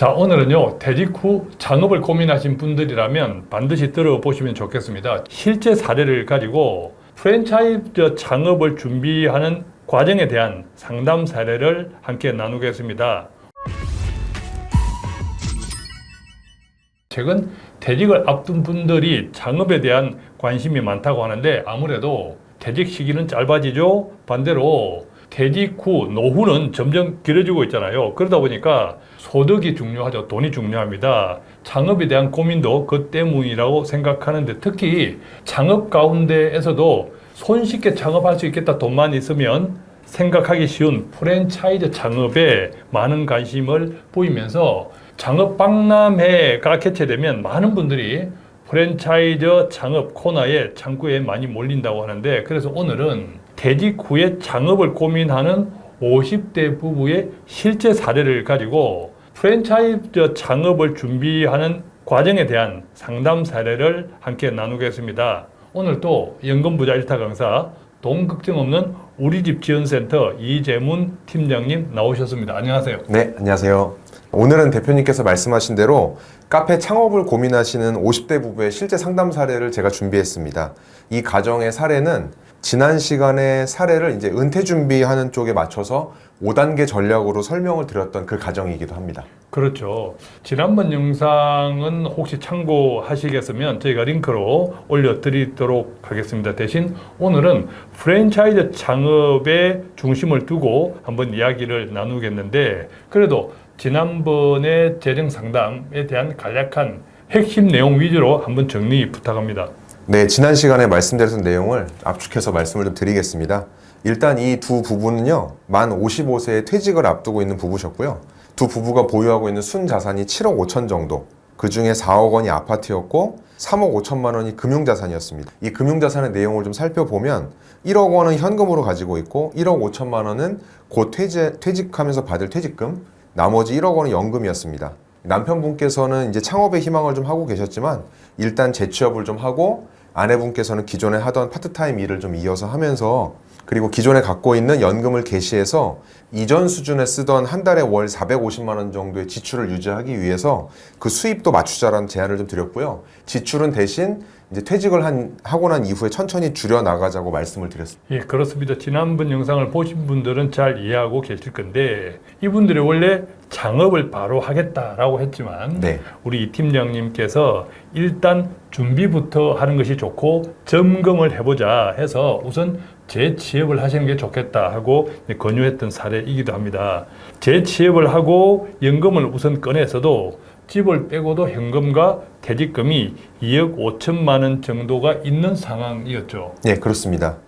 자, 오늘은요, 퇴직 후 창업을 고민하신 분들이라면 반드시 들어보시면 좋겠습니다. 실제 사례를 가지고 프랜차이즈 창업을 준비하는 과정에 대한 상담 사례를 함께 나누겠습니다. 최근 퇴직을 앞둔 분들이 창업에 대한 관심이 많다고 하는데 아무래도 퇴직 시기는 짧아지죠. 반대로 퇴직 후 노후는 점점 길어지고 있잖아요. 그러다 보니까 소득이 중요하죠. 돈이 중요합니다. 창업에 대한 고민도 그 때문이라고 생각하는데 특히 창업 가운데에서도 손쉽게 창업할 수 있겠다. 돈만 있으면 생각하기 쉬운 프랜차이즈 창업에 많은 관심을 보이면서 창업 박람회가 개최되면 많은 분들이 프랜차이즈 창업 코너에 창구에 많이 몰린다고 하는데 그래서 오늘은 퇴직 후에 창업을 고민하는 50대 부부의 실제 사례를 가지고 프랜차이즈 창업을 준비하는 과정에 대한 상담 사례를 함께 나누겠습니다. 오늘 또 연금부자 1타 강사 돈 걱정 없는 우리집 지원센터 이재문 팀장님 나오셨습니다. 안녕하세요. 네, 안녕하세요. 오늘은 대표님께서 말씀하신 대로 카페 창업을 고민하시는 50대 부부의 실제 상담 사례를 제가 준비했습니다. 이 가정의 사례는 지난 시간에 사례를 이제 은퇴 준비하는 쪽에 맞춰서 5단계 전략으로 설명을 드렸던 그 가정이기도 합니다. 그렇죠. 지난번 영상은 혹시 참고하시겠으면 저희가 링크로 올려드리도록 하겠습니다. 대신 오늘은 프랜차이즈 창업에 중심을 두고 한번 이야기를 나누겠는데 그래도 지난번에 재정 상담에 대한 간략한 핵심 내용 위주로 한번 정리 부탁합니다. 네, 지난 시간에 말씀드렸던 내용을 압축해서 말씀을 좀 드리겠습니다. 일단 이 두 부부는요, 만 55세에 퇴직을 앞두고 있는 부부셨고요. 두 부부가 보유하고 있는 순자산이 7억 5천 정도, 그 중에 4억 원이 아파트였고 3억 5천만 원이 금융자산이었습니다. 이 금융자산의 내용을 좀 살펴보면 1억 원은 현금으로 가지고 있고 1억 5천만 원은 곧 퇴직하면서 받을 퇴직금, 나머지 1억 원은 연금이었습니다. 남편분께서는 이제 창업의 희망을 좀 하고 계셨지만 일단 재취업을 좀 하고 아내분께서는 기존에 하던 파트타임 일을 좀 이어서 하면서 그리고 기존에 갖고 있는 연금을 개시해서 이전 수준에 쓰던 한 달에 월 450만 원 정도의 지출을 유지하기 위해서 그 수입도 맞추자라는 제안을 좀 드렸고요. 지출은 대신 이제 퇴직을 하고 난 이후에 천천히 줄여 나가자고 말씀을 드렸습니다. 예, 그렇습니다. 지난번 영상을 보신 분들은 잘 이해하고 계실 건데 이분들이 원래 창업을 바로 하겠다라고 했지만 네. 우리 이 팀장님께서 일단 준비부터 하는 것이 좋고 점검을 해보자 해서 우선 재취업을 하시는 게 좋겠다 하고 권유했던 사례이기도 합니다. 재취업을 하고 연금을 우선 꺼내서도 집을 빼고도 현금과 퇴직금이 2억 5천만 원 정도가 있는 상황이었죠. 네, 그렇습니다.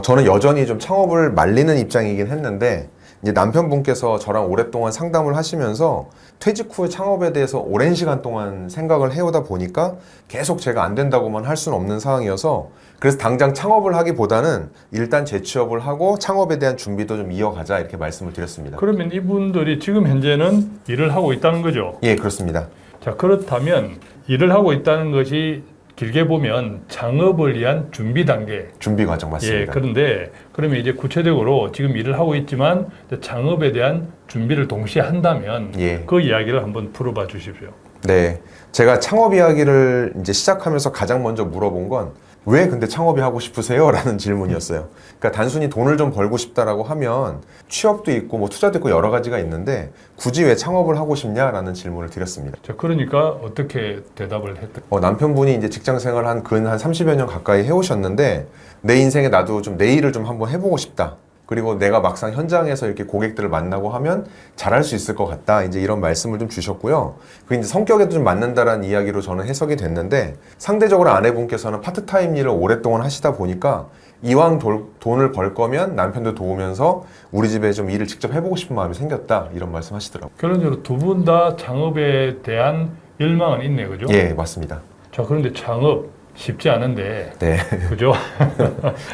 저는 여전히 좀 창업을 말리는 입장이긴 했는데 이제 남편분께서 저랑 오랫동안 상담을 하시면서 퇴직 후에 창업에 대해서 오랜 시간 동안 생각을 해오다 보니까 계속 제가 안 된다고만 할 수는 없는 상황이어서 그래서 당장 창업을 하기보다는 일단 재취업을 하고 창업에 대한 준비도 좀 이어가자 이렇게 말씀을 드렸습니다. 그러면 이분들이 지금 현재는 일을 하고 있다는 거죠? 예, 그렇습니다. 자, 그렇다면 일을 하고 있다는 것이 길게 보면 창업을 위한 준비 단계. 준비 과정 맞습니다. 예, 그런데 그러면 이제 구체적으로 지금 일을 하고 있지만 창업에 대한 준비를 동시에 한다면 예. 그 이야기를 한번 풀어봐 주십시오. 네, 제가 창업 이야기를 이제 시작하면서 가장 먼저 물어본 건 왜 근데 창업이 하고 싶으세요? 라는 질문이었어요. 그러니까 단순히 돈을 좀 벌고 싶다라고 하면 취업도 있고 뭐 투자도 있고 여러 가지가 있는데 굳이 왜 창업을 하고 싶냐라는 질문을 드렸습니다. 자, 그러니까 어떻게 대답을 했던? 남편분이 이제 직장 생활 한 30여 년 가까이 해오셨는데 내 인생에 나도 좀 내 일을 좀 한번 해보고 싶다. 그리고 내가 막상 현장에서 이렇게 고객들을 만나고 하면 잘할 수 있을 것 같다. 이제 이런 말씀을 좀 주셨고요. 그 이제 성격에도 좀 맞는다라는 이야기로 저는 해석이 됐는데 상대적으로 아내분께서는 파트타임 일을 오랫동안 하시다 보니까 이왕 돈을 벌 거면 남편도 도우면서 우리 집에 좀 일을 직접 해보고 싶은 마음이 생겼다. 이런 말씀 하시더라고요. 결론적으로 두 분 다 창업에 대한 열망은 있네요. 그죠? 예, 맞습니다. 자, 그런데 창업 쉽지 않은데, 네. 그죠?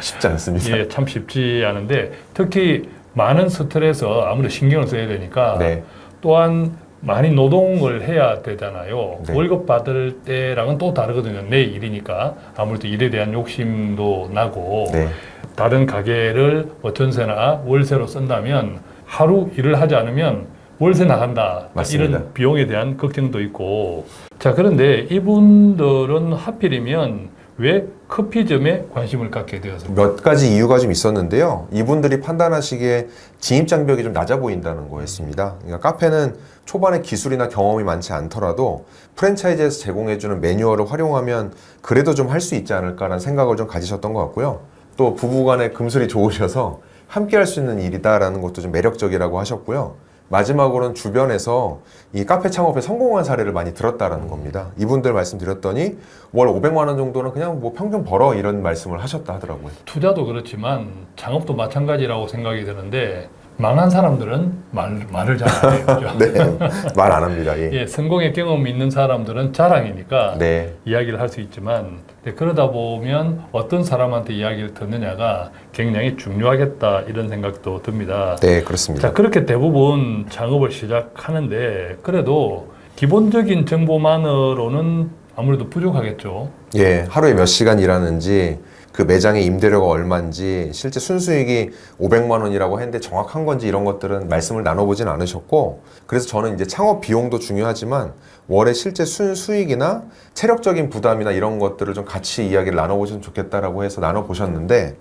쉽지 않습니다. 예, 참 쉽지 않은데 특히 많은 스트레스 아무래도 신경을 써야 되니까 네. 또한 많이 노동을 해야 되잖아요. 네. 월급 받을 때랑은 또 다르거든요. 내 일이니까 아무래도 일에 대한 욕심도 나고 네. 다른 가게를 전세나 월세로 쓴다면 하루 일을 하지 않으면 월세 나간다. 맞습니다. 이런 비용에 대한 걱정도 있고. 자, 그런데 이분들은 하필이면 왜 커피점에 관심을 갖게 되었습니까? 몇 가지 이유가 좀 있었는데요. 이분들이 판단하시기에 진입 장벽이 좀 낮아 보인다는 거였습니다. 그러니까 카페는 초반에 기술이나 경험이 많지 않더라도 프랜차이즈에서 제공해주는 매뉴얼을 활용하면 그래도 좀 할 수 있지 않을까라는 생각을 좀 가지셨던 것 같고요. 또 부부간에 금슬이 좋으셔서 함께 할 수 있는 일이다라는 것도 좀 매력적이라고 하셨고요. 마지막으로는 주변에서 이 카페 창업에 성공한 사례를 많이 들었다라는 겁니다. 이분들 말씀드렸더니 월 500만 원 정도는 그냥 뭐 평균 벌어 이런 말씀을 하셨다 하더라고요. 투자도 그렇지만 창업도 마찬가지라고 생각이 드는데 망한 사람들은 말을 잘 안 해요. 그죠? 네, 말 안 합니다. 예. 예, 성공의 경험이 있는 사람들은 자랑이니까 네, 이야기를 할 수 있지만 그러다 보면 어떤 사람한테 이야기를 듣느냐가 굉장히 중요하겠다 이런 생각도 듭니다. 네, 그렇습니다. 자, 그렇게 대부분 창업을 시작하는데 그래도 기본적인 정보만으로는 아무래도 부족하겠죠. 예, 하루에 몇 시간 일하는지, 그 매장의 임대료가 얼마인지, 실제 순수익이 500만 원이라고 했는데 정확한 건지 이런 것들은 말씀을 나눠보진 않으셨고, 그래서 저는 이제 창업 비용도 중요하지만 월에 실제 순수익이나 체력적인 부담이나 이런 것들을 좀 같이 이야기를 나눠보시면 좋겠다라고 해서 나눠보셨는데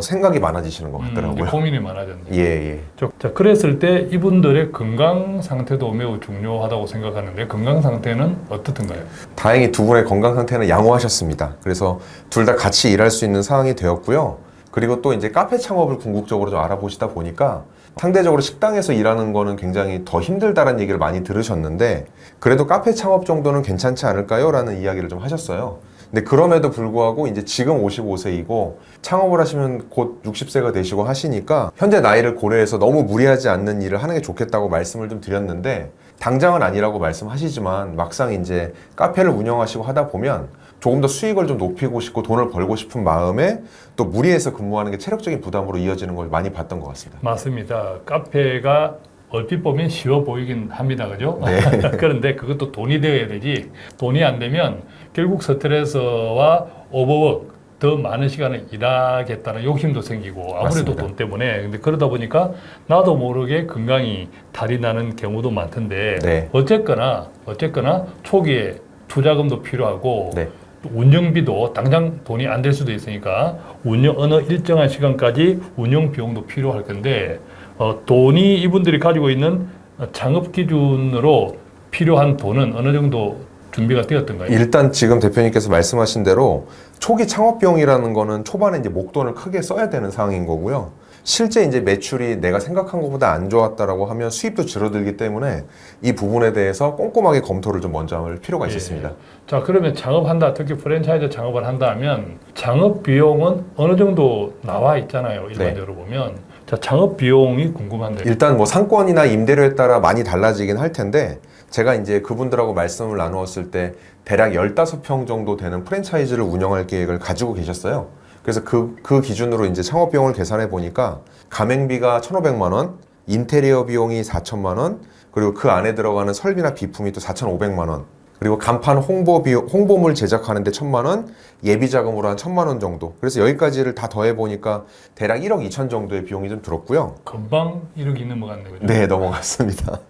생각이 많아지시는 것 같더라고요. 고민이 많아졌네요. 예, 예. 자, 그랬을 때 이분들의 건강 상태도 매우 중요하다고 생각하는데 건강 상태는 어떻던가요? 다행히 두 분의 건강 상태는 양호하셨습니다. 그래서 둘 다 같이 일할 수 있는 상황이 되었고요. 그리고 또 이제 카페 창업을 궁극적으로 좀 알아보시다 보니까 상대적으로 식당에서 일하는 거는 굉장히 더 힘들다라는 얘기를 많이 들으셨는데 그래도 카페 창업 정도는 괜찮지 않을까요? 라는 이야기를 좀 하셨어요. 근데 그럼에도 불구하고 이제 지금 55세이고 창업을 하시면 곧 60세가 되시고 하시니까 현재 나이를 고려해서 너무 무리하지 않는 일을 하는 게 좋겠다고 말씀을 좀 드렸는데 당장은 아니라고 말씀하시지만 막상 이제 카페를 운영하시고 하다 보면 조금 더 수익을 좀 높이고 싶고 돈을 벌고 싶은 마음에 또 무리해서 근무하는 게 체력적인 부담으로 이어지는 걸 많이 봤던 것 같습니다. 맞습니다. 카페가 얼핏 보면 쉬워 보이긴 합니다. 그죠? 네. 그런데 그것도 돈이 되어야 되지. 돈이 안 되면 결국 스트레스와 오버워크, 더 많은 시간을 일하겠다는 욕심도 생기고 아무래도 맞습니다. 돈 때문에. 근데 그러다 보니까 나도 모르게 건강이 탈이 나는 경우도 많던데 네. 어쨌거나 초기에 투자금도 필요하고 네. 운영비도 당장 돈이 안 될 수도 있으니까 어느 일정한 시간까지 운영 비용도 필요할 건데 돈이 이분들이 가지고 있는 창업 기준으로 필요한 돈은 어느 정도 준비가 되었던가요? 일단 지금 대표님께서 말씀하신 대로 초기 창업 비용이라는 거는 초반에 이제 목돈을 크게 써야 되는 상황인 거고요. 실제 이제 매출이 내가 생각한 것보다 안 좋았다라고 하면 수입도 줄어들기 때문에 이 부분에 대해서 꼼꼼하게 검토를 좀 먼저 할 필요가 있었습니다. 자, 그러면 창업한다, 특히 프랜차이즈 창업을 한다 하면 창업 비용은 어느 정도 나와 있잖아요. 일반적으로 보면. 자, 창업 비용이 궁금한데. 일단 뭐 상권이나 임대료에 따라 많이 달라지긴 할 텐데 제가 이제 그분들하고 말씀을 나누었을 때 대략 15평 정도 되는 프랜차이즈를 운영할 계획을 가지고 계셨어요. 그래서 그 기준으로 이제 창업 비용을 계산해 보니까 가맹비가 1,500만 원, 인테리어 비용이 4천만 원, 그리고 그 안에 들어가는 설비나 비품이 또 4,500만 원, 그리고 간판 홍보물 제작하는데 1,000만 원, 예비 자금으로 한 1,000만 원 정도. 그래서 여기까지를 다 더해 보니까 대략 1억 2천 정도의 비용이 좀 들었고요. 금방 1억이 넘어갔네, 그죠? 네, 넘어갔습니다.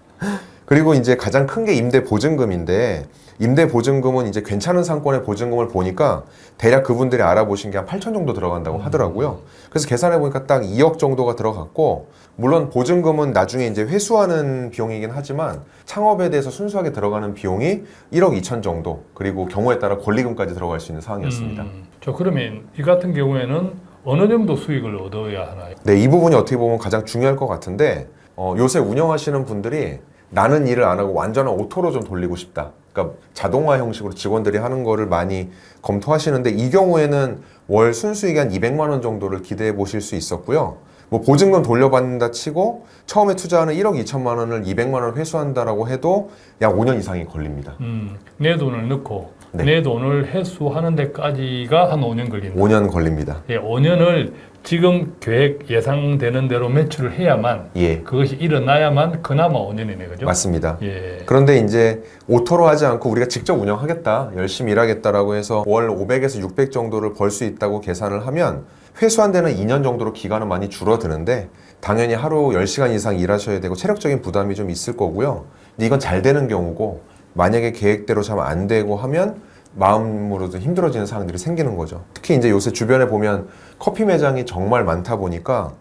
그리고 이제 가장 큰 게 임대 보증금인데 임대 보증금은 이제 괜찮은 상권의 보증금을 보니까 대략 그분들이 알아보신 게 한 8천 정도 들어간다고 하더라고요. 그래서 계산해 보니까 딱 2억 정도가 들어갔고 물론 보증금은 나중에 이제 회수하는 비용이긴 하지만 창업에 대해서 순수하게 들어가는 비용이 1억 2천 정도 그리고 경우에 따라 권리금까지 들어갈 수 있는 상황이었습니다. 자, 그러면 이 같은 경우에는 어느 정도 수익을 얻어야 하나요? 네, 이 부분이 어떻게 보면 가장 중요할 것 같은데 요새 운영하시는 분들이 나는 일을 안 하고 완전한 오토로 좀 돌리고 싶다. 그러니까 자동화 형식으로 직원들이 하는 거를 많이 검토하시는데 이 경우에는 월 순수익이 한 200만 원 정도를 기대해 보실 수 있었고요. 뭐 보증금 돌려받는다 치고 처음에 투자하는 1억 2천만 원을 200만 원 회수한다라고 해도 약 5년 이상이 걸립니다. 내 돈을 넣고 네. 내 돈을 회수하는 데까지가 한 5년 걸린다. 5년 걸립니다. 예, 5년을 지금 계획 예상되는 대로 매출을 해야만 예, 그것이 일어나야만 그나마 5년이네, 그죠? 맞습니다. 예. 그런데 이제 오토로 하지 않고 우리가 직접 운영하겠다, 열심히 일하겠다라고 해서 월 500에서 600 정도를 벌 수 있다고 계산을 하면 회수한 데는 2년 정도로 기간은 많이 줄어드는데 당연히 하루 10시간 이상 일하셔야 되고 체력적인 부담이 좀 있을 거고요. 근데 이건 잘 되는 경우고 만약에 계획대로 잘 안 되고 하면 마음으로도 힘들어지는 상황들이 생기는 거죠. 특히 이제 요새 주변에 보면 커피 매장이 정말 많다 보니까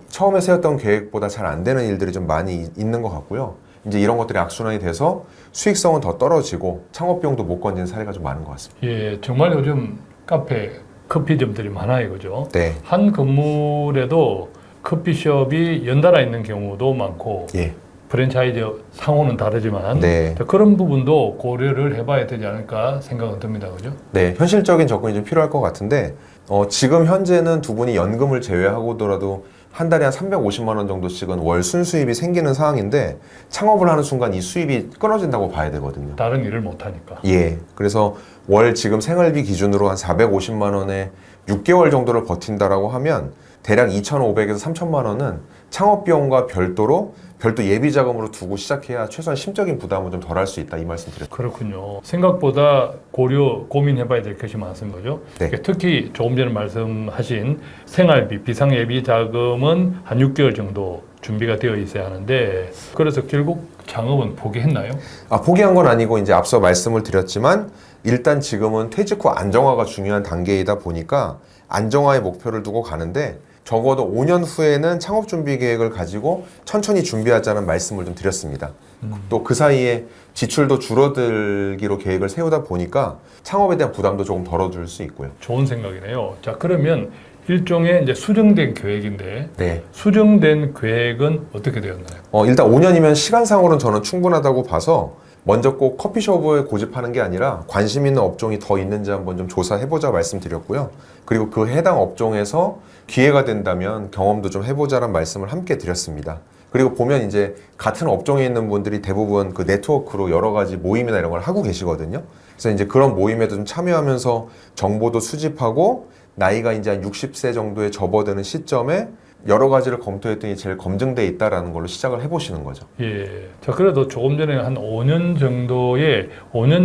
처음에 세웠던 계획보다 잘 안 되는 일들이 좀 많이 있는 것 같고요. 이제 이런 것들이 악순환이 돼서 수익성은 더 떨어지고 창업 비용도 못 건지는 사례가 좀 많은 것 같습니다. 예, 정말 요즘 카페, 커피점들이 많아요, 그죠? 네. 한 건물에도 커피숍이 연달아 있는 경우도 많고 예. 프랜차이즈 상호는 다르지만 네. 그런 부분도 고려를 해봐야 되지 않을까 생각은 듭니다, 그죠? 네, 현실적인 접근이 좀 필요할 것 같은데 지금 현재는 두 분이 연금을 제외하고더라도 한 달에 한 350만 원 정도씩은 월 순수입이 생기는 상황인데 창업을 하는 순간 이 수입이 끊어진다고 봐야 되거든요. 다른 일을 못 하니까. 예, 그래서 월 지금 생활비 기준으로 한 450만 원에 6개월 정도를 버틴다라고 하면 대략 2,500에서 3,000만 원은 창업 비용과 별도 예비 자금으로 두고 시작해야 최소한 심적인 부담을 좀 덜 할 수 있다 이 말씀 드렸습니다. 그렇군요. 생각보다 고민해봐야 될 것이 많습니다, 그죠? 네. 특히 조금 전에 말씀하신 생활비, 비상예비 자금은 한 6개월 정도 준비가 되어 있어야 하는데 그래서 결국 창업은 포기했나요? 포기한 건 아니고 이제 앞서 말씀을 드렸지만 일단 지금은 퇴직 후 안정화가 중요한 단계이다 보니까 안정화의 목표를 두고 가는데 적어도 5년 후에는 창업 준비 계획을 가지고 천천히 준비하자는 말씀을 좀 드렸습니다. 또 그 사이에 지출도 줄어들기로 계획을 세우다 보니까 창업에 대한 부담도 조금 덜어줄 수 있고요. 좋은 생각이네요. 자, 그러면 일종의 이제 수정된 계획인데 네. 수정된 계획은 어떻게 되었나요? 일단 5년이면 시간상으로는 저는 충분하다고 봐서 먼저 꼭 커피숍을 고집하는 게 아니라 관심 있는 업종이 더 있는지 한번 좀 조사해보자 말씀드렸고요. 그리고 그 해당 업종에서 기회가 된다면 경험도 좀 해보자는 말씀을 함께 드렸습니다. 그리고 보면 이제 같은 업종에 있는 분들이 대부분 그 네트워크로 여러 가지 모임이나 이런 걸 하고 계시거든요. 그래서 이제 그런 모임에도 좀 참여하면서 정보도 수집하고 나이가 이제 한 60세 정도에 접어드는 시점에 여러 가지를 검토했더니 제일 검증돼 있다라는 걸로 시작을 해보시는 거죠. 예. 자, 그래도 조금 전에 한 5년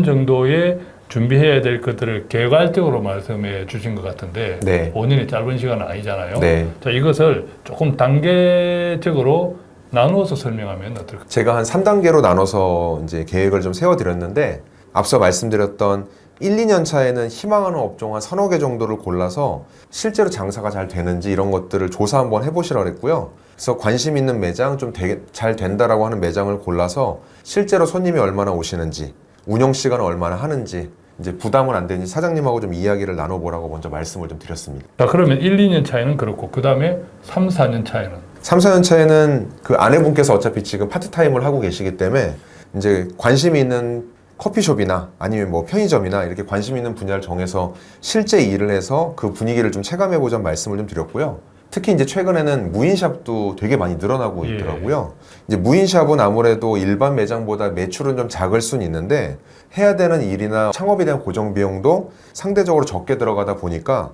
정도의 준비해야 될 것들을 개괄적으로 말씀해 주신 것 같은데 네. 5년이 짧은 시간은 아니잖아요. 네. 자, 이것을 조금 단계적으로 나누어서 설명하면 어떨까요? 제가 한 3단계로 나눠서 이제 계획을 좀 세워드렸는데 앞서 말씀드렸던 1, 2년 차에는 희망하는 업종 한 서너 개 정도를 골라서 실제로 장사가 잘 되는지 이런 것들을 조사 한번 해보시라고 했고요. 그래서 관심 있는 매장, 좀 되게 잘 된다라고 하는 매장을 골라서 실제로 손님이 얼마나 오시는지, 운영 시간을 얼마나 하는지, 이제 부담은 안 되는지 사장님하고 좀 이야기를 나눠보라고 먼저 말씀을 좀 드렸습니다. 자, 그러면 1, 2년 차에는 그렇고 그 다음에 3, 4년 차에는 3, 4년 차에는 그 아내분께서 어차피 지금 파트타임을 하고 계시기 때문에 이제 관심이 있는 커피숍이나 아니면 뭐 편의점이나 이렇게 관심 있는 분야를 정해서 실제 일을 해서 그 분위기를 좀 체감해보자는 말씀을 좀 드렸고요. 특히 이제 최근에는 무인샵도 되게 많이 늘어나고 있더라고요. 이제 무인샵은 아무래도 일반 매장보다 매출은 좀 작을 수는 있는데 해야 되는 일이나 창업에 대한 고정 비용도 상대적으로 적게 들어가다 보니까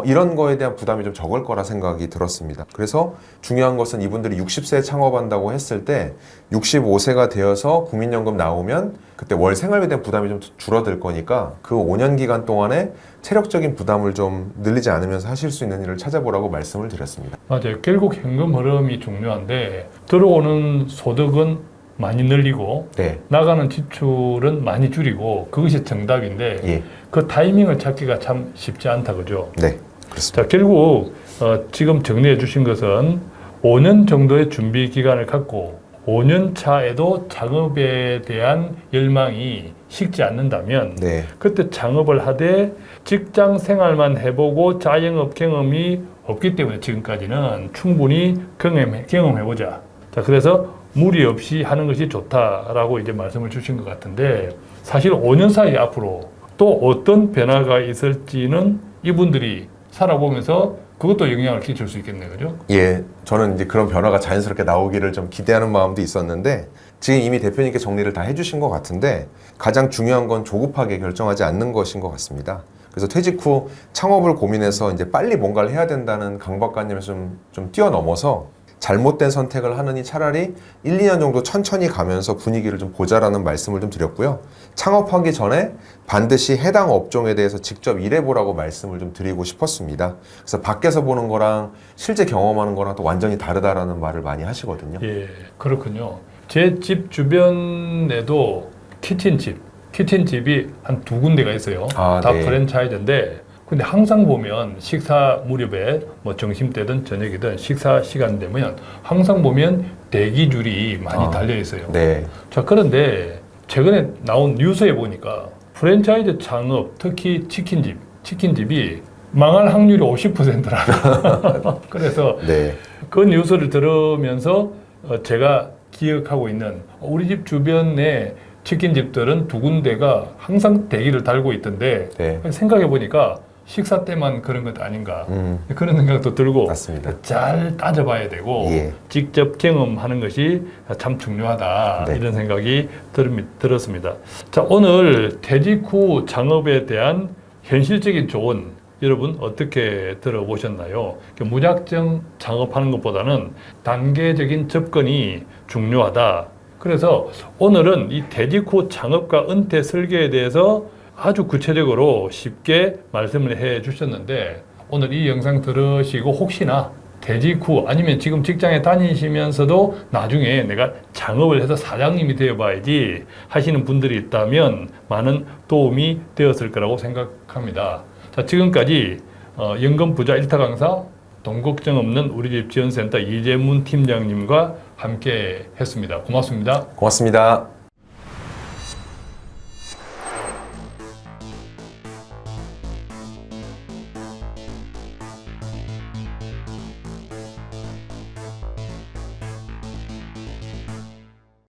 이런 거에 대한 부담이 좀 적을 거라 생각이 들었습니다. 그래서 중요한 것은 이분들이 60세에 창업한다고 했을 때 65세가 되어서 국민연금 나오면 그때 월 생활비에 대한 부담이 좀 줄어들 거니까 그 5년 기간 동안에 체력적인 부담을 좀 늘리지 않으면서 하실 수 있는 일을 찾아보라고 말씀을 드렸습니다. 맞아요. 결국 현금 흐름이 중요한데 들어오는 소득은 많이 늘리고 네. 나가는 지출은 많이 줄이고 그것이 정답인데 예. 그 타이밍을 찾기가 참 쉽지 않다, 그죠? 네. 그렇습니다. 자, 결국 지금 정리해 주신 것은 5년 정도의 준비 기간을 갖고 5년 차에도 창업에 대한 열망이 식지 않는다면 네. 그때 창업을 하되 직장 생활만 해보고 자영업 경험이 없기 때문에 지금까지는 충분히 경험해보자. 자, 그래서 무리 없이 하는 것이 좋다라고 이제 말씀을 주신 것 같은데 사실 5년 사이 앞으로 또 어떤 변화가 있을지는 이분들이 살아보면서 그것도 영향을 끼칠 수 있겠네요, 그죠? 예, 저는 이제 그런 변화가 자연스럽게 나오기를 좀 기대하는 마음도 있었는데 지금 이미 대표님께 정리를 다 해주신 것 같은데 가장 중요한 건 조급하게 결정하지 않는 것인 것 같습니다. 그래서 퇴직 후 창업을 고민해서 이제 빨리 뭔가를 해야 된다는 강박관념에서 좀 뛰어넘어서 잘못된 선택을 하느니 차라리 1, 2년 정도 천천히 가면서 분위기를 좀 보자라는 말씀을 좀 드렸고요. 창업하기 전에 반드시 해당 업종에 대해서 직접 일해보라고 말씀을 좀 드리고 싶었습니다. 그래서 밖에서 보는 거랑 실제 경험하는 거랑 또 완전히 다르다라는 말을 많이 하시거든요. 예, 그렇군요. 제 집 주변에도 키친집이 한 두 군데가 있어요. 아, 다 네. 프랜차이즈인데, 근데 항상 보면 식사 무렵에 뭐 점심때든 저녁이든 식사 시간 되면 항상 보면 대기줄이 많이 달려 있어요. 네. 자, 그런데 최근에 나온 뉴스에 보니까 프랜차이즈 창업, 특히 치킨집이 망할 확률이 50%라고. 그래서 네. 그 뉴스를 들으면서 제가 기억하고 있는 우리 집 주변에 치킨집들은 두 군데가 항상 대기를 달고 있던데 네. 생각해 보니까 식사 때만 그런 것 아닌가 그런 생각도 들고 맞습니다. 잘 따져봐야 되고 예. 직접 경험하는 것이 참 중요하다 네. 이런 생각이 들었습니다. 자, 오늘 퇴직 후 창업에 대한 현실적인 조언 여러분 어떻게 들어보셨나요? 무작정 창업하는 것보다는 단계적인 접근이 중요하다. 그래서 오늘은 이 퇴직 후 창업과 은퇴 설계에 대해서 아주 구체적으로 쉽게 말씀을 해 주셨는데 오늘 이 영상 들으시고 혹시나 퇴직 후 아니면 지금 직장에 다니시면서도 나중에 내가 창업을 해서 사장님이 되어봐야지 하시는 분들이 있다면 많은 도움이 되었을 거라고 생각합니다. 자, 지금까지 연금 부자 1타 강사 돈 걱정 없는 우리 집 지원센터 이재문 팀장님과 함께 했습니다. 고맙습니다. 고맙습니다.